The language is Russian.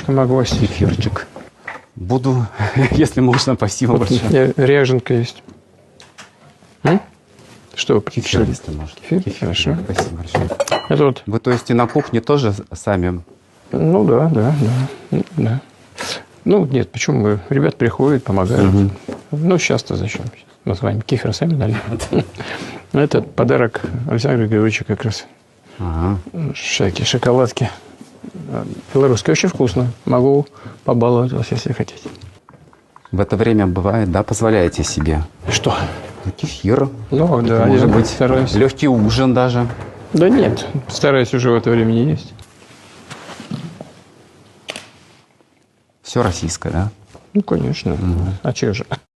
кефирчиком огвоздить. Кефирчик. Буду, если можно, спасибо Вот большое. ряженка есть. Что вы Кефир, предпочли? если можно. Кефир? Хорошо. Спасибо большое. Это вот, Вы, то есть, и на кухне тоже сами? ну да. Ну, нет, почему? Ребят приходят, помогают. Ну, сейчас-то зачем? Мы с вами кефир сами налили. Это подарок Александра Григорьевича как раз. Ага. Всякие шоколадки. Белорусские очень вкусно. Могу побаловать вас, если хотите. В это время бывает, да, позволяете себе? Что? Кефир. Ну, да, Может я быть, стараюсь. легкий ужин даже. Да нет, стараюсь уже в это время не есть. Все российское, да? Ну, конечно. А че же?